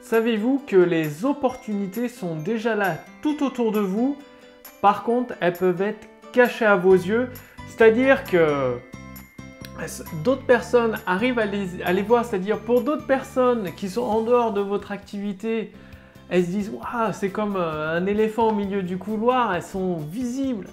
Savez-vous que les opportunités sont déjà là tout autour de vous? Par contre, elles peuvent être cachées à vos yeux. C'est-à-dire que d'autres personnes arrivent à les voir. C'est-à-dire pour d'autres personnes qui sont en dehors de votre activité, elles se disent waouh, c'est comme un éléphant au milieu du couloir, elles sont visibles.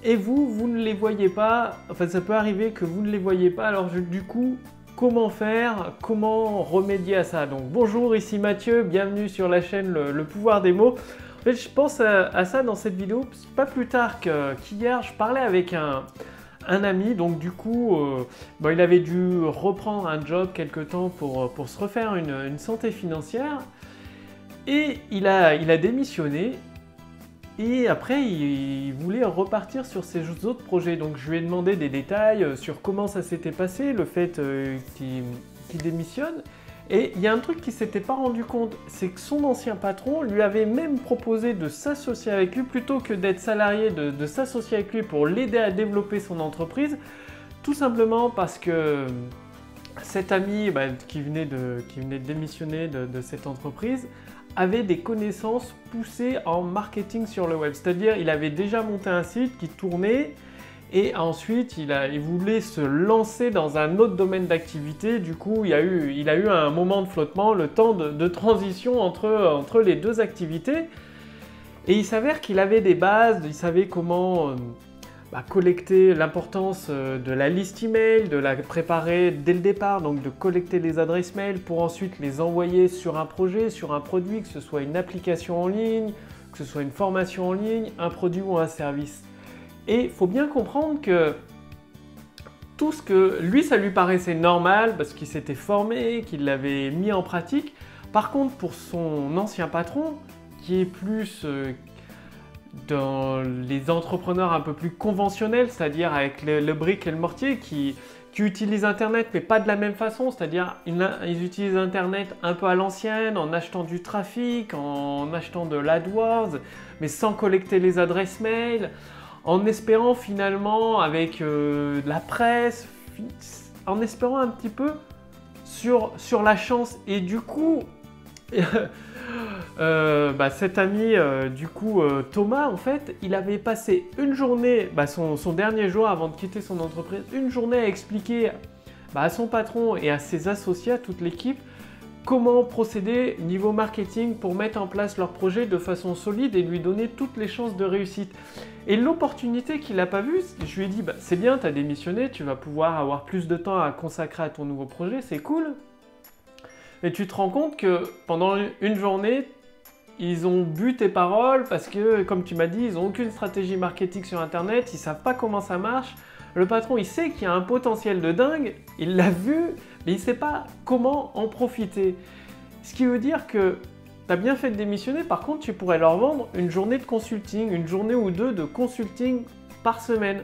Et vous ne les voyez pas. Enfin, ça peut arriver que vous ne les voyez pas. Alors du coup, comment faire? Comment remédier à ça? Donc bonjour, ici Mathieu, bienvenue sur la chaîne Le Pouvoir des mots. En fait, je pense à ça dans cette vidéo, pas plus tard qu'hier, je parlais avec un ami, donc du coup, il avait dû reprendre un job quelque temps pour se refaire une santé financière, et il a démissionné, et après il voulait repartir sur ses autres projets. Donc je lui ai demandé des détails sur comment ça s'était passé, le fait qu'il démissionne. Et il y a un truc qu'il ne s'était pas rendu compte, c'est que son ancien patron lui avait même proposé de s'associer avec lui plutôt que d'être salarié, de s'associer avec lui pour l'aider à développer son entreprise, tout simplement parce que cet ami qui venait de démissionner de cette entreprise avait des connaissances poussées en marketing sur le web. C'est-à-dire il avait déjà monté un site qui tournait, et ensuite, il voulait se lancer dans un autre domaine d'activité. Du coup, il a eu un moment de flottement, le temps de transition entre les deux activités. Et il s'avère qu'il avait des bases, il savait comment collecter, l'importance de la liste email, de la préparer dès le départ, donc de collecter les adresses mail pour ensuite les envoyer sur un projet, sur un produit, que ce soit une application en ligne, que ce soit une formation en ligne, un produit ou un service. Et il faut bien comprendre que tout ce que lui, ça lui paraissait normal parce qu'il s'était formé, qu'il l'avait mis en pratique. Par contre, pour son ancien patron, qui est plus dans les entrepreneurs un peu plus conventionnels, c'est-à-dire avec le brick et le mortier, qui utilisent Internet mais pas de la même façon, c'est-à-dire ils utilisent Internet un peu à l'ancienne, en achetant du trafic, en achetant de l'AdWords, mais sans collecter les adresses mail, en espérant finalement avec la presse, en espérant un petit peu sur la chance. Et du coup, cet ami, Thomas, en fait, il avait passé une journée, son dernier jour avant de quitter son entreprise, une journée à expliquer à son patron et à ses associés, à toute l'équipe, comment procéder niveau marketing pour mettre en place leur projet de façon solide et lui donner toutes les chances de réussite. Et l'opportunité qu'il n'a pas vue, je lui ai dit c'est bien, tu as démissionné, tu vas pouvoir avoir plus de temps à consacrer à ton nouveau projet, c'est cool. Mais tu te rends compte que pendant une journée, ils ont bu tes paroles parce que, comme tu m'as dit, ils n'ont aucune stratégie marketing sur Internet, ils ne savent pas comment ça marche. Le patron, il sait qu'il y a un potentiel de dingue, il l'a vu, mais il ne sait pas comment en profiter. Ce qui veut dire que tu as bien fait de démissionner, par contre, tu pourrais leur vendre une journée de consulting, une journée ou deux de consulting par semaine.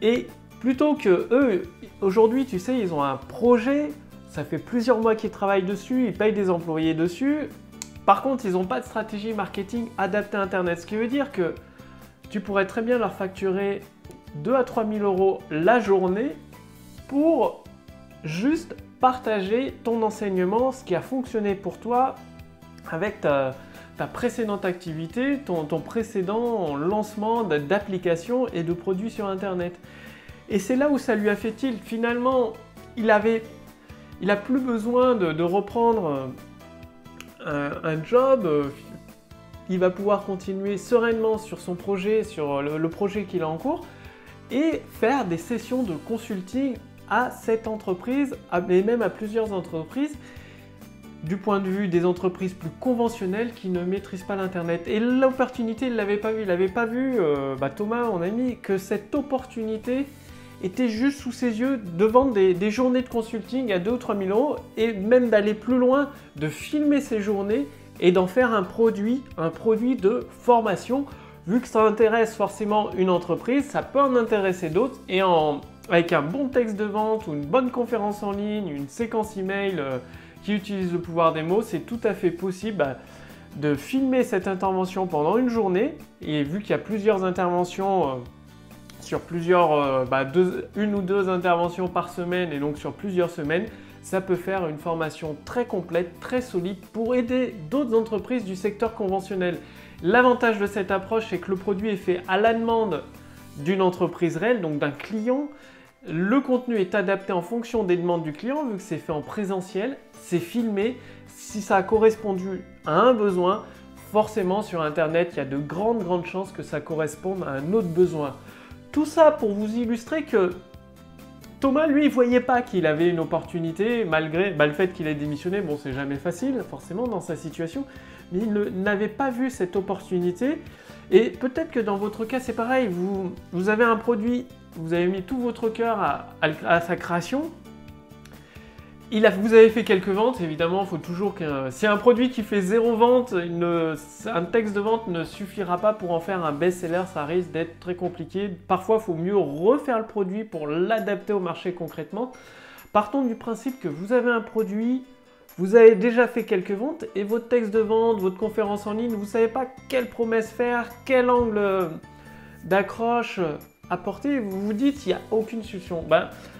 Et plutôt que eux, aujourd'hui, tu sais, ils ont un projet, ça fait plusieurs mois qu'ils travaillent dessus, ils payent des employés dessus. Par contre, ils n'ont pas de stratégie marketing adaptée à Internet. Ce qui veut dire que tu pourrais très bien leur facturer 2 à 3 000 euros la journée pour juste partager ton enseignement, ce qui a fonctionné pour toi avec ta précédente activité, ton précédent lancement d'applications et de produits sur Internet. Et c'est là où ça lui a fait tilt. Finalement, il a plus besoin de reprendre un job. Il va pouvoir continuer sereinement sur son projet, sur le projet qu'il a en cours, et faire des sessions de consulting à cette entreprise, et même à plusieurs entreprises, du point de vue des entreprises plus conventionnelles qui ne maîtrisent pas l'Internet. Et l'opportunité, il ne l'avait pas vu. Il n'avait pas vu, Thomas, mon ami, que cette opportunité était juste sous ses yeux de vendre des journées de consulting à 2 ou 3 000 euros, et même d'aller plus loin, de filmer ces journées et d'en faire un produit de formation. Vu que ça intéresse forcément une entreprise, ça peut en intéresser d'autres, et avec un bon texte de vente ou une bonne conférence en ligne, une séquence email qui utilise le pouvoir des mots, c'est tout à fait possible de filmer cette intervention pendant une journée. Et vu qu'il y a plusieurs interventions sur plusieurs, une ou deux interventions par semaine, et donc sur plusieurs semaines, ça peut faire une formation très complète, très solide pour aider d'autres entreprises du secteur conventionnel. L'avantage de cette approche, c'est que le produit est fait à la demande d'une entreprise réelle, donc d'un client. Le contenu est adapté en fonction des demandes du client, vu que c'est fait en présentiel, c'est filmé. Si ça a correspondu à un besoin, forcément sur Internet, il y a de grandes chances que ça corresponde à un autre besoin. Tout ça pour vous illustrer que Thomas, lui, il ne voyait pas qu'il avait une opportunité, malgré le fait qu'il ait démissionné. Bon, c'est jamais facile, forcément, dans sa situation, mais il n'avait pas vu cette opportunité. Et peut-être que dans votre cas, c'est pareil, vous avez un produit, vous avez mis tout votre cœur à sa création. Vous avez fait quelques ventes, évidemment, il faut toujours si un produit qui fait 0 vente, un texte de vente ne suffira pas pour en faire un best-seller, ça risque d'être très compliqué. Parfois, il faut mieux refaire le produit pour l'adapter au marché concrètement. Partons du principe que vous avez un produit, vous avez déjà fait quelques ventes et votre texte de vente, votre conférence en ligne, vous ne savez pas quelle promesse faire, quel angle d'accroche apporter, vous vous dites qu'il n'y a aucune solution.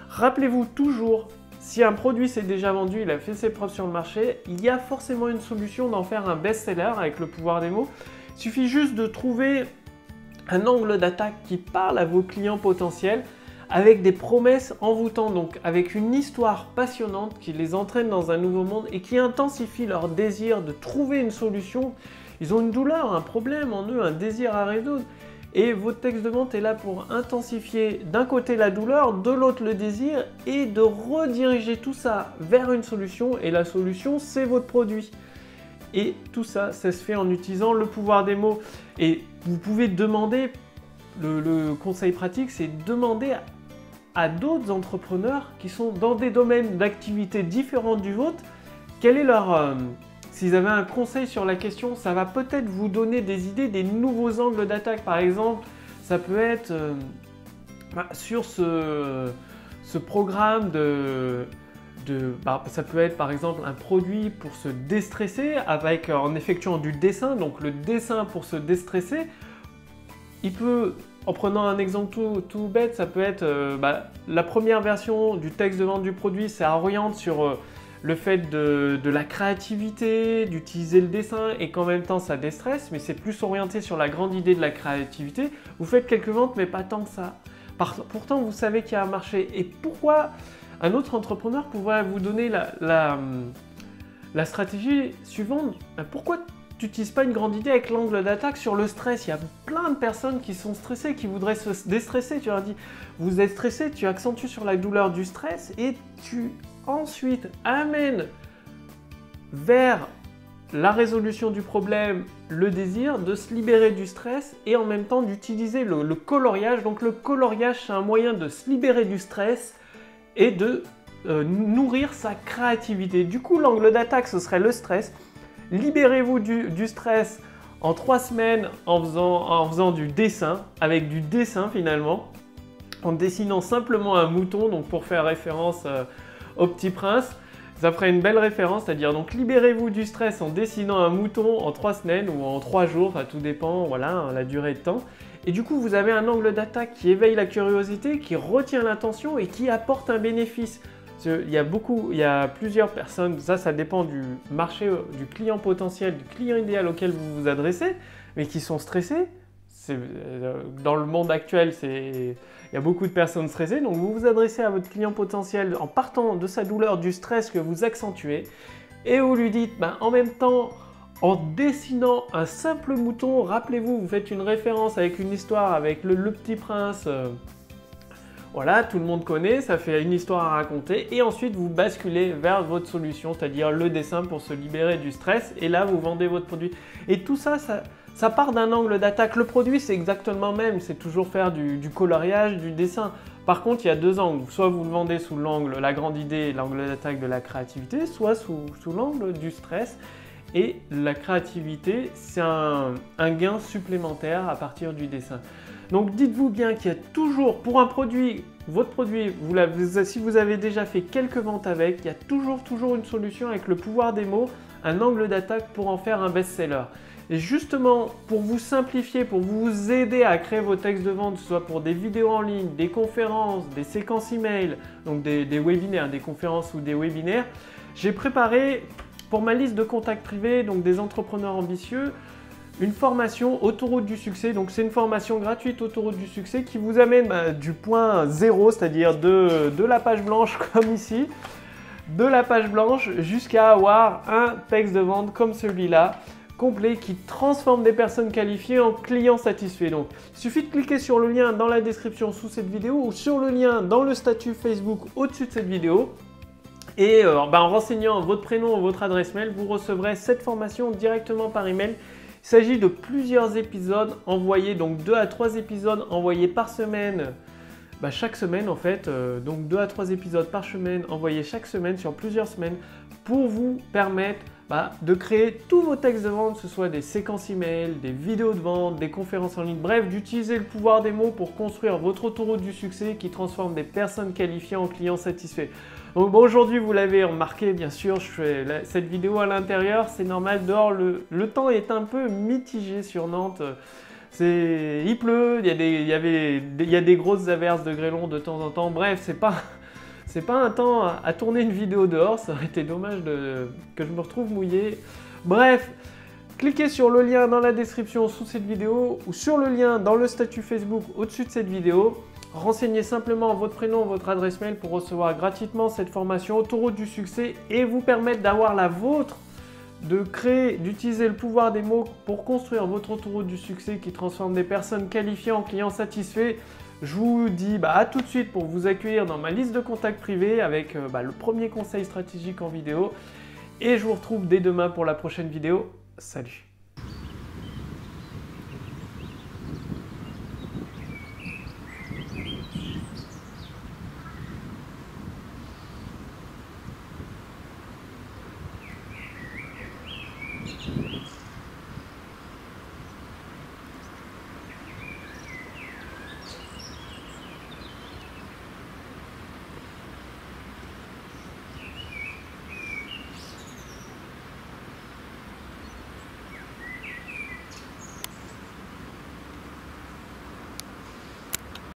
Rappelez-vous toujours, si un produit s'est déjà vendu, il a fait ses preuves sur le marché, il y a forcément une solution d'en faire un best-seller avec le pouvoir des mots. Il suffit juste de trouver un angle d'attaque qui parle à vos clients potentiels avec des promesses envoûtantes, donc avec une histoire passionnante qui les entraîne dans un nouveau monde et qui intensifie leur désir de trouver une solution. Ils ont une douleur, un problème en eux, un désir à résoudre. Et votre texte de vente est là pour intensifier d'un côté la douleur, de l'autre le désir et de rediriger tout ça vers une solution. Et la solution, c'est votre produit. Et tout ça, ça se fait en utilisant le pouvoir des mots. Et vous pouvez demander, le conseil pratique, c'est demander à d'autres entrepreneurs qui sont dans des domaines d'activité différents du vôtre, quel est leur... S'ils avaient un conseil sur la question, ça va peut-être vous donner des idées, des nouveaux angles d'attaque. Par exemple, ça peut être sur ce programme ça peut être par exemple un produit pour se déstresser en effectuant du dessin. Donc le dessin pour se déstresser, il peut, en prenant un exemple tout bête, ça peut être la première version du texte de vente du produit, ça oriente sur... le fait de la créativité, d'utiliser le dessin et qu'en même temps ça déstresse, mais c'est plus orienté sur la grande idée de la créativité. Vous faites quelques ventes, mais pas tant que ça. Pourtant, vous savez qu'il y a un marché. Et pourquoi un autre entrepreneur pourrait vous donner la stratégie suivante? Pourquoi tu n'utilises pas une grande idée avec l'angle d'attaque sur le stress? Il y a plein de personnes qui sont stressées, qui voudraient se déstresser. Tu leur dis, vous êtes stressé, tu accentues sur la douleur du stress et tu... ensuite, amène vers la résolution du problème le désir de se libérer du stress et en même temps d'utiliser le coloriage. Donc le coloriage, c'est un moyen de se libérer du stress et de nourrir sa créativité. Du coup, l'angle d'attaque, ce serait le stress. Libérez-vous du stress en 3 semaines en faisant du dessin, avec du dessin finalement, en dessinant simplement un mouton, donc pour faire référence au Petit Prince, ça ferait une belle référence, c'est-à-dire donc libérez-vous du stress en dessinant un mouton en 3 semaines ou en 3 jours, enfin tout dépend, voilà, la durée de temps. Et du coup, vous avez un angle d'attaque qui éveille la curiosité, qui retient l'attention et qui apporte un bénéfice. Il y a plusieurs personnes, ça dépend du marché, du client potentiel, du client idéal auquel vous vous adressez, mais qui sont stressés. Dans le monde actuel, il y a beaucoup de personnes stressées, donc vous vous adressez à votre client potentiel en partant de sa douleur, du stress que vous accentuez, et vous lui dites, en même temps, en dessinant un simple mouton, rappelez-vous, vous faites une référence avec une histoire avec le Petit Prince, voilà, tout le monde connaît, ça fait une histoire à raconter, et ensuite vous basculez vers votre solution, c'est-à-dire le dessin pour se libérer du stress, et là vous vendez votre produit. Et tout ça, ça part d'un angle d'attaque. Le produit, c'est exactement le même, c'est toujours faire du coloriage, du dessin. Par contre, il y a 2 angles. Soit vous le vendez sous l'angle, la grande idée, l'angle d'attaque de la créativité, soit sous l'angle du stress. Et la créativité, c'est un gain supplémentaire à partir du dessin. Donc dites-vous bien qu'il y a toujours, pour un produit, votre produit, si vous avez déjà fait quelques ventes avec, il y a toujours une solution avec le pouvoir des mots, un angle d'attaque pour en faire un best-seller. Et justement, pour vous simplifier, pour vous aider à créer vos textes de vente, que ce soit pour des vidéos en ligne, des conférences, des séquences email, donc des webinaires, des conférences ou des webinaires, j'ai préparé pour ma liste de contacts privés, donc des entrepreneurs ambitieux, une formation Autoroute du succès. Donc c'est une formation gratuite Autoroute du succès qui vous amène du point zéro, c'est-à-dire de la page blanche comme ici, de la page blanche jusqu'à avoir un texte de vente comme celui-là, complet, qui transforme des personnes qualifiées en clients satisfaits. Donc, il suffit de cliquer sur le lien dans la description sous cette vidéo ou sur le lien dans le statut Facebook au-dessus de cette vidéo. Et en renseignant votre prénom ou votre adresse mail, vous recevrez cette formation directement par email. Il s'agit de plusieurs épisodes envoyés, donc 2 à 3 épisodes envoyés par semaine. Chaque semaine en fait, donc 2 à 3 épisodes par semaine envoyés chaque semaine sur plusieurs semaines pour vous permettre de créer tous vos textes de vente, que ce soit des séquences email, des vidéos de vente, des conférences en ligne, bref, d'utiliser le pouvoir des mots pour construire votre autoroute du succès qui transforme des personnes qualifiées en clients satisfaits. Donc aujourd'hui, vous l'avez remarqué, bien sûr, je fais cette vidéo à l'intérieur, c'est normal, dehors le temps est un peu mitigé sur Nantes. Il pleut, il y a des grosses averses de grêlons de temps en temps, bref, c'est pas un temps à tourner une vidéo dehors, ça aurait été dommage que je me retrouve mouillé. Bref, cliquez sur le lien dans la description sous cette vidéo ou sur le lien dans le statut Facebook au-dessus de cette vidéo. Renseignez simplement votre prénom, votre adresse mail pour recevoir gratuitement cette formation Autoroute du succès et vous permettre d'avoir la vôtre, d'utiliser le pouvoir des mots pour construire votre autoroute du succès qui transforme des personnes qualifiées en clients satisfaits. Je vous dis à tout de suite pour vous accueillir dans ma liste de contacts privés avec le premier conseil stratégique en vidéo. Et je vous retrouve dès demain pour la prochaine vidéo. Salut!